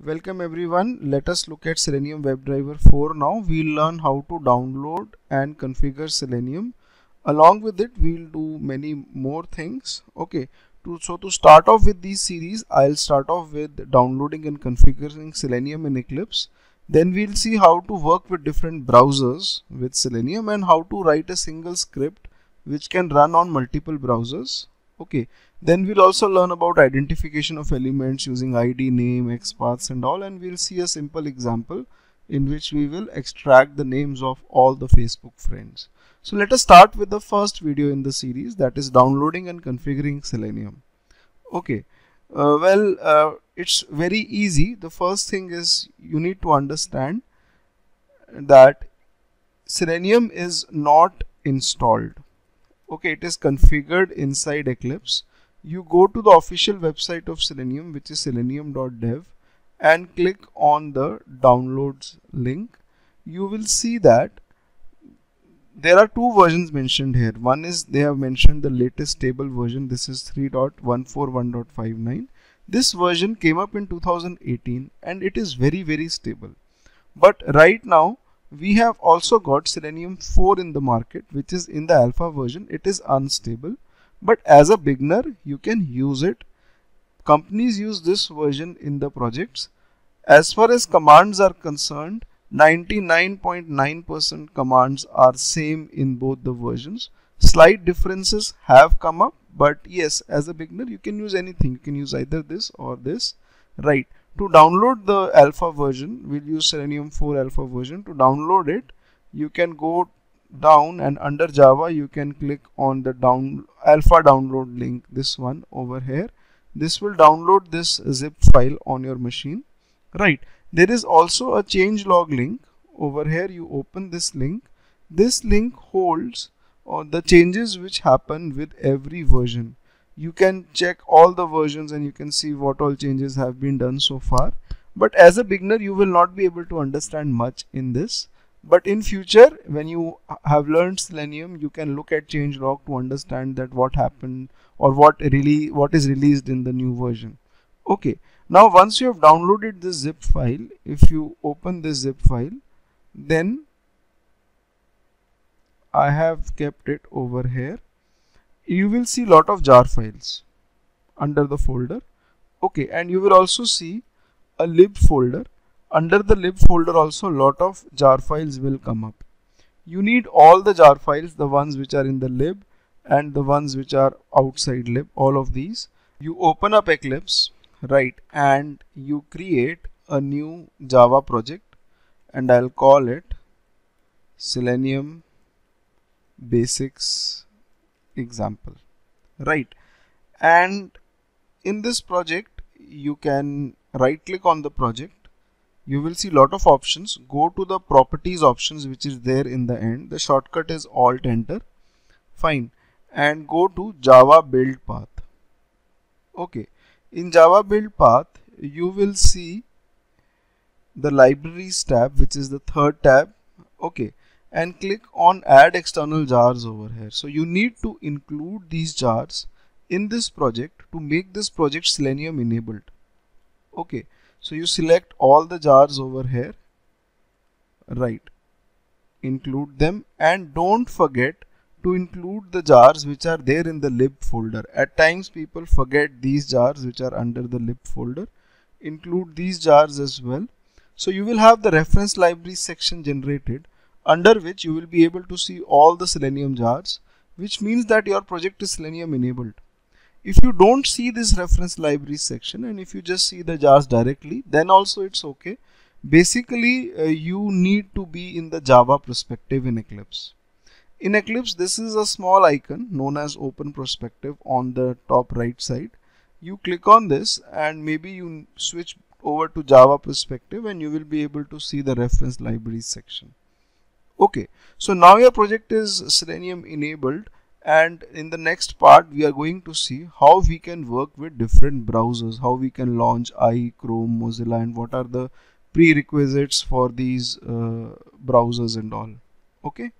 Welcome everyone. Let us look at Selenium WebDriver 4 now. We'll learn how to download and configure Selenium. Along with it, we'll do many more things. Okay. To start off with this series, I'll start off with downloading and configuring Selenium in Eclipse. Then we'll see how to work with different browsers with Selenium and how to write a single script which can run on multiple browsers. Okay. Then we'll also learn about identification of elements using ID, name, XPaths and all, and we'll see a simple example in which we will extract the names of all the Facebook friends. So let us start with the first video in the series, that is downloading and configuring Selenium. Okay, it's very easy. The first thing is you need to understand that Selenium is not installed. Okay, it is configured inside Eclipse. You go to the official website of Selenium, which is selenium.dev, and click on the downloads link. You will see that there are two versions mentioned here. One is they have mentioned the latest stable version. This is 3.141.59. This version came up in 2018 and it is very stable. But right now we have also got Selenium 4 in the market, which is in the alpha version. It is unstable, but as a beginner you can use it. Companies use this version in the projects. As far as commands are concerned, 99.9% commands are same in both the versions. Slight differences have come up, but yes, as a beginner you can use anything. You can use either this or this, right? To download the alpha version, we'll use Selenium 4 alpha version. To download it, you can go down and under Java you can click on the alpha download link, this one over here. This will download this zip file on your machine, right? There is also a changelog link over here. You open this link. This link holds the changes which happen with every version. You can check all the versions and you can see what all changes have been done so far. But as a beginner you will not be able to understand much in this. But in future, when you have learned Selenium, you can look at changelog to understand that what happened or what is released in the new version. Okay. Now once you have downloaded this zip file, if you open this zip file, then I have kept it over here. You will see lot of jar files under the folder. Okay, and you will also see a lib folder. Under the lib folder also lot of jar files will come up. You need all the jar files, the ones which are in the lib and the ones which are outside lib, all of these. You open up Eclipse, right, and you create a new Java project, and I'll call it Selenium Basics Example, right? And in this project you can right click on the project. You will see lot of options. Go to the properties options, which is there in the end. The shortcut is Alt Enter, fine, and go to Java build path. Okay, in Java build path you will see the libraries tab, which is the third tab. Okay, and click on add external jars over here. So you need to include these jars in this project to make this project Selenium enabled. Okay, so you select all the jars over here, right, include them, and don't forget to include the jars which are there in the lib folder. At times people forget these jars which are under the lib folder. Include these jars as well. So you will have the reference library section generated, under which you will be able to see all the Selenium jars, which means that your project is Selenium enabled. If you don't see this reference library section and if you just see the jars directly, then also it's okay. Basically, you need to be in the Java perspective in Eclipse. In Eclipse, this is a small icon known as Open Perspective on the top right side. You click on this and maybe you switch over to Java perspective and you will be able to see the reference libraries section. Okay, so now your project is Selenium enabled, and in the next part we are going to see how we can work with different browsers, how we can launch IE, Chrome, Mozilla, and what are the prerequisites for these browsers and all. Okay.